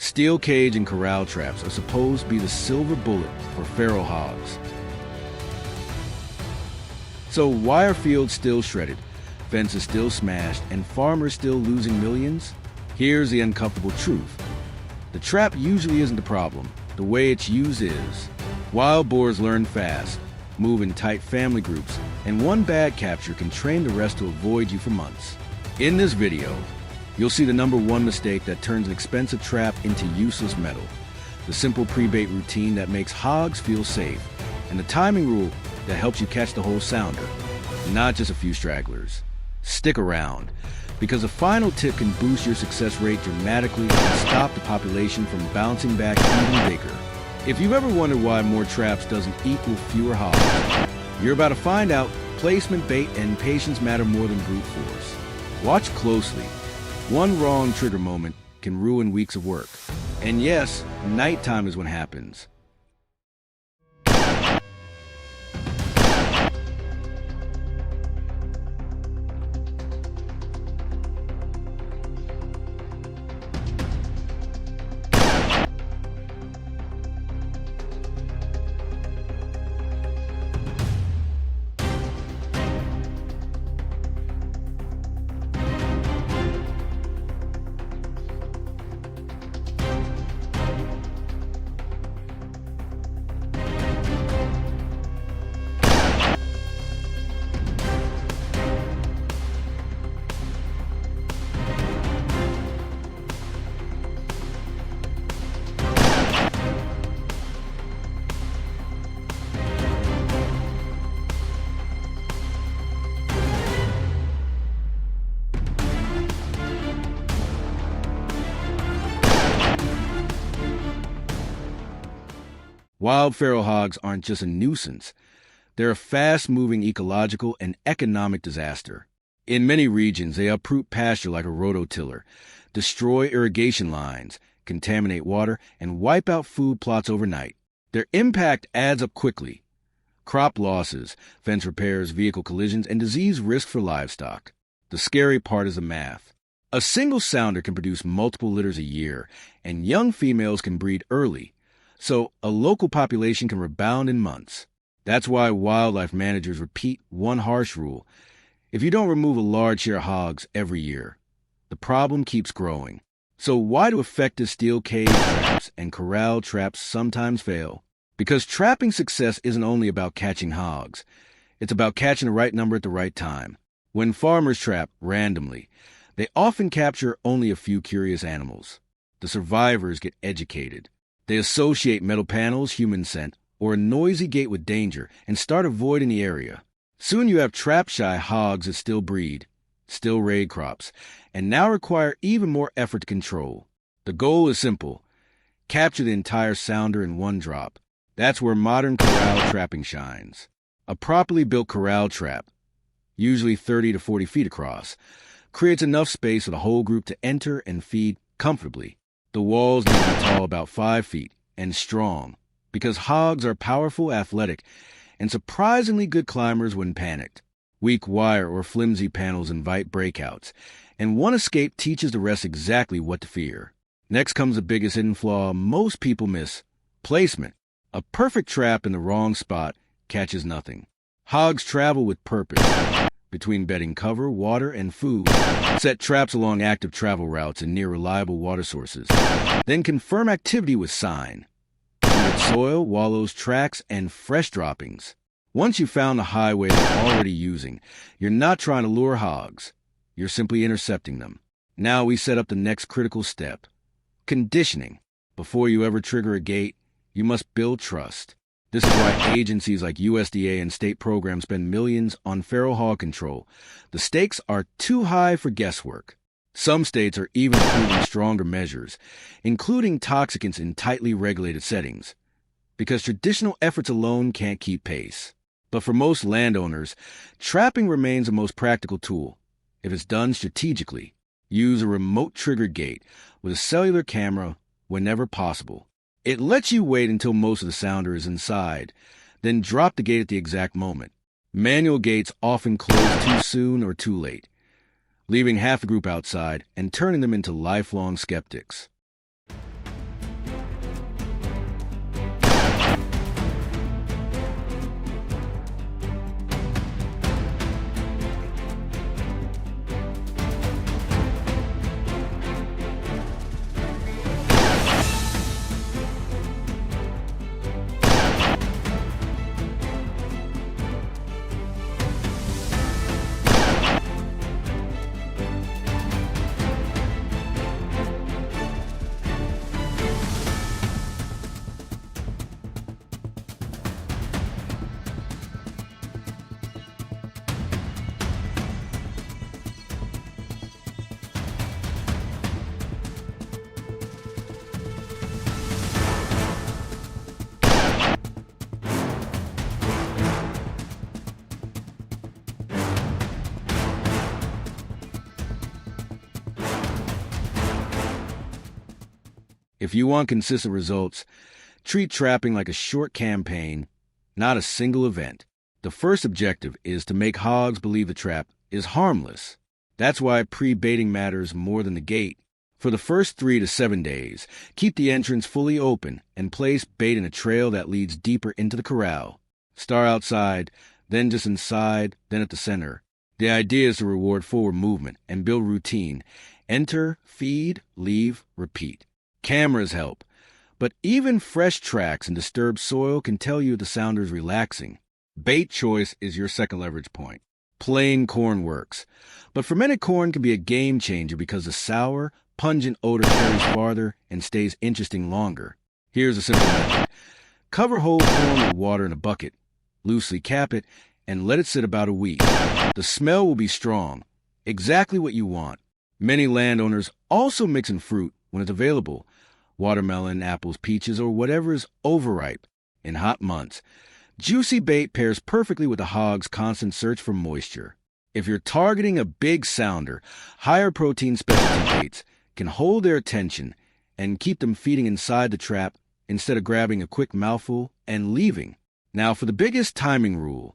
Steel cage and corral traps are supposed to be the silver bullet for feral hogs. So why are fields still shredded, fences still smashed, and farmers still losing millions? Here's the uncomfortable truth. The trap usually isn't the problem. The way it's used is. Wild boars learn fast, move in tight family groups, and one bad capture can train the rest to avoid you for months. In this video, you'll see the #1 mistake that turns an expensive trap into useless metal, the simple pre-bait routine that makes hogs feel safe, and the timing rule that helps you catch the whole sounder, not just a few stragglers. Stick around, because the final tip can boost your success rate dramatically and stop the population from bouncing back even bigger. If you've ever wondered why more traps doesn't equal fewer hogs, you're about to find out. Placement, bait, and patience matter more than brute force. Watch closely. One wrong trigger moment can ruin weeks of work. And yes, nighttime is when it happens. Wild feral hogs aren't just a nuisance. They're a fast-moving ecological and economic disaster. In many regions, they uproot pasture like a rototiller, destroy irrigation lines, contaminate water, and wipe out food plots overnight. Their impact adds up quickly. Crop losses, fence repairs, vehicle collisions, and disease risk for livestock. The scary part is the math. A single sounder can produce multiple litters a year, and young females can breed early. So a local population can rebound in months. That's why wildlife managers repeat one harsh rule. If you don't remove a large share of hogs every year, the problem keeps growing. So why do effective steel cage traps and corral traps sometimes fail? Because trapping success isn't only about catching hogs. It's about catching the right number at the right time. When farmers trap randomly, they often capture only a few curious animals. The survivors get educated. They associate metal panels, human scent, or a noisy gate with danger and start avoiding the area. Soon you have trap-shy hogs that still breed, still raid crops, and now require even more effort to control. The goal is simple. Capture the entire sounder in one drop. That's where modern corral trapping shines. A properly built corral trap, usually 30 to 40 feet across, creates enough space for the whole group to enter and feed comfortably. The walls need to be tall, about 5 feet, and strong, because hogs are powerful, athletic, and surprisingly good climbers when panicked. Weak wire or flimsy panels invite breakouts, and one escape teaches the rest exactly what to fear. Next comes the biggest hidden flaw most people miss: placement. A perfect trap in the wrong spot catches nothing. Hogs travel with purpose. Between bedding cover, water, and food, set traps along active travel routes and near reliable water sources. Then confirm activity with sign. With soil, wallows, tracks, and fresh droppings. Once you've found the highway they're already using, you're not trying to lure hogs. You're simply intercepting them. Now we set up the next critical step: conditioning. Before you ever trigger a gate, you must build trust. This is why agencies like USDA and state programs spend millions on feral hog control. The stakes are too high for guesswork. Some states are even approving stronger measures, including toxicants in tightly regulated settings, because traditional efforts alone can't keep pace. But for most landowners, trapping remains the most practical tool. If it's done strategically, use a remote trigger gate with a cellular camera whenever possible. It lets you wait until most of the sounder is inside, then drop the gate at the exact moment. Manual gates often close too soon or too late, leaving half the group outside and turning them into lifelong skeptics. If you want consistent results, treat trapping like a short campaign, not a single event. The first objective is to make hogs believe the trap is harmless. That's why pre-baiting matters more than the gate. For the first 3 to 7 days, keep the entrance fully open and place bait in a trail that leads deeper into the corral. Start outside, then just inside, then at the center. The idea is to reward forward movement and build routine. Enter, feed, leave, repeat. Cameras help, but even fresh tracks and disturbed soil can tell you the sounder is relaxing. Bait choice is your second leverage point. Plain corn works, but fermented corn can be a game changer because the sour, pungent odor carries farther and stays interesting longer. Here's a simple method. Cover whole corn with water in a bucket, loosely cap it, and let it sit about a week. The smell will be strong, exactly what you want. Many landowners also mix in fruit when it's available, watermelon, apples, peaches, or whatever is overripe in hot months. Juicy bait pairs perfectly with the hog's constant search for moisture. If you're targeting a big sounder, higher protein specialty baits can hold their attention and keep them feeding inside the trap instead of grabbing a quick mouthful and leaving. Now for the biggest timing rule,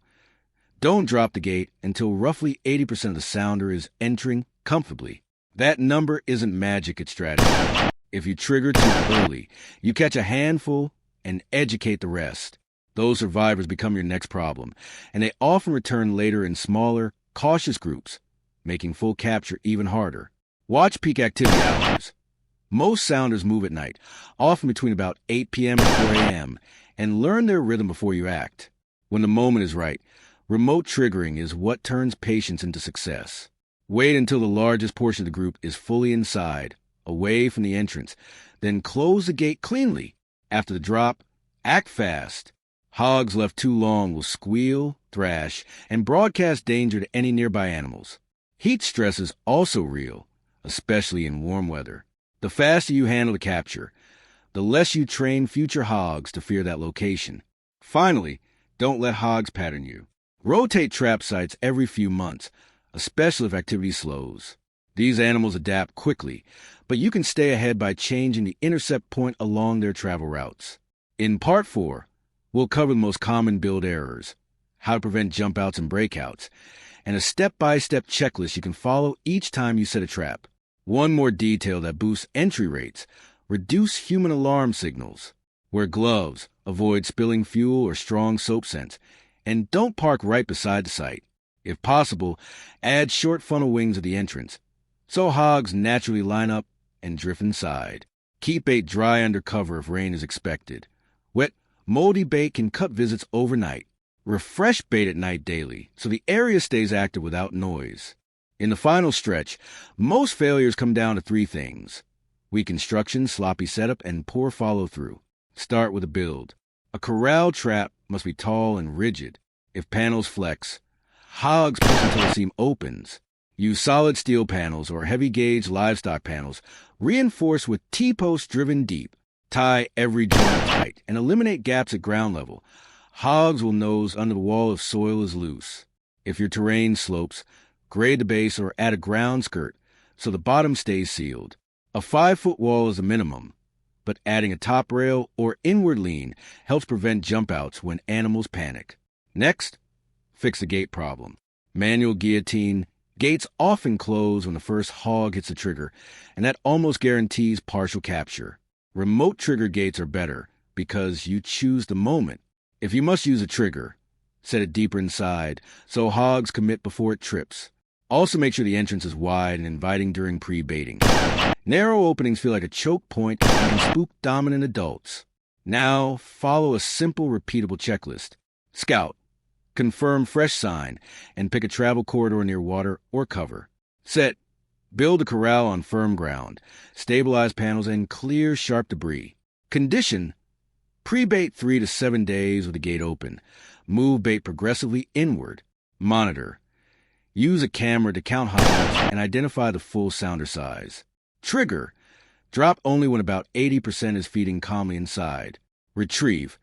don't drop the gate until roughly 80% of the sounder is entering comfortably. That number isn't magic, it's strategy. If you trigger too early, you catch a handful and educate the rest. Those survivors become your next problem, and they often return later in smaller, cautious groups, making full capture even harder. Watch peak activity hours. Most sounders move at night, often between about 8 p.m. and 4 a.m., and learn their rhythm before you act. When the moment is right, remote triggering is what turns patience into success. Wait until the largest portion of the group is fully inside, away from the entrance, then close the gate cleanly. After the drop, act fast. Hogs left too long will squeal, thrash, and broadcast danger to any nearby animals. Heat stress is also real, especially in warm weather. The faster you handle the capture, the less you train future hogs to fear that location. Finally, don't let hogs pattern you. Rotate trap sites every few months, especially if activity slows. These animals adapt quickly, but you can stay ahead by changing the intercept point along their travel routes. In Part 4, we'll cover the most common build errors, how to prevent jump outs and breakouts, and a step-by-step checklist you can follow each time you set a trap. One more detail that boosts entry rates: reduce human alarm signals. Wear gloves, avoid spilling fuel or strong soap scents, and don't park right beside the site. If possible, add short funnel wings at the entrance, so hogs naturally line up and drift inside. Keep bait dry under cover if rain is expected. Wet, moldy bait can cut visits overnight. Refresh bait at night daily so the area stays active without noise. In the final stretch, most failures come down to 3 things: weak construction, sloppy setup, and poor follow-through. Start with a build. A corral trap must be tall and rigid. If panels flex, hogs push until the seam opens. Use solid steel panels or heavy-gauge livestock panels reinforced with T-posts driven deep. Tie every joint tight and eliminate gaps at ground level. Hogs will nose under the wall if soil is loose. If your terrain slopes, grade the base or add a ground skirt so the bottom stays sealed. A 5-foot wall is a minimum, but adding a top rail or inward lean helps prevent jump outs when animals panic. Next, fix the gate problem. Manual guillotine. Gates often close when the first hog hits the trigger, and that almost guarantees partial capture. Remote trigger gates are better because you choose the moment. If you must use a trigger, set it deeper inside so hogs commit before it trips. Also make sure the entrance is wide and inviting during pre-baiting. Narrow openings feel like a choke point and can spook dominant adults. Now, follow a simple, repeatable checklist. Scout. Confirm fresh sign and pick a travel corridor near water or cover. Set. Build a corral on firm ground. Stabilize panels and clear sharp debris. Condition. Pre-bait 3 to 7 days with the gate open. Move bait progressively inward. Monitor. Use a camera to count hogs and identify the full sounder size. Trigger. Drop only when about 80% is feeding calmly inside. Retrieve.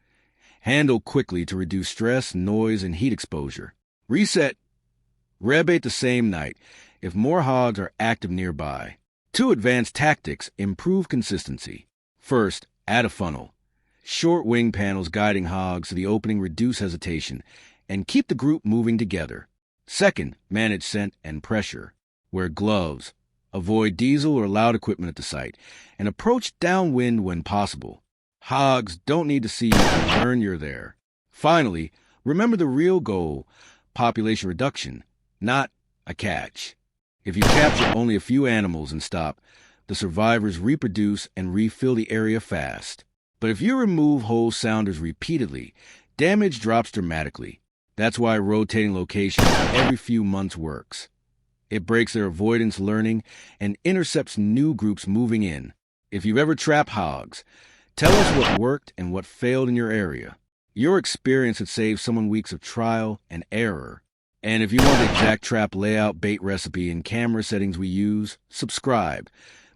Handle quickly to reduce stress, noise, and heat exposure. Reset. Rebait the same night if more hogs are active nearby. 2 advanced tactics improve consistency. First, add a funnel. Short wing panels guiding hogs to the opening reduce hesitation and keep the group moving together. Second, manage scent and pressure. Wear gloves. Avoid diesel or loud equipment at the site, and approach downwind when possible. Hogs don't need to see you to learn you're there. Finally, remember the real goal, population reduction, not a catch. If you capture only a few animals and stop, the survivors reproduce and refill the area fast. But if you remove whole sounders repeatedly, damage drops dramatically. That's why rotating locations every few months works. It breaks their avoidance learning and intercepts new groups moving in. If you've ever trapped hogs, tell us what worked and what failed in your area. Your experience would save someone weeks of trial and error. And if you want the exact trap layout, bait recipe, and camera settings we use, subscribe,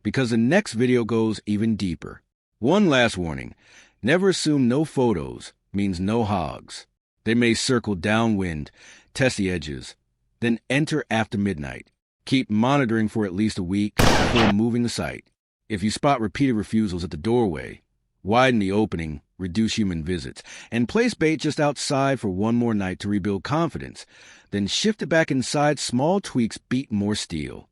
because the next video goes even deeper. One last warning, never assume no photos means no hogs. They may circle downwind, test the edges, then enter after midnight. Keep monitoring for at least a week before moving the site. If you spot repeated refusals at the doorway, widen the opening, reduce human visits, and place bait just outside for one more night to rebuild confidence. Then shift it back inside. Small tweaks beat more steel.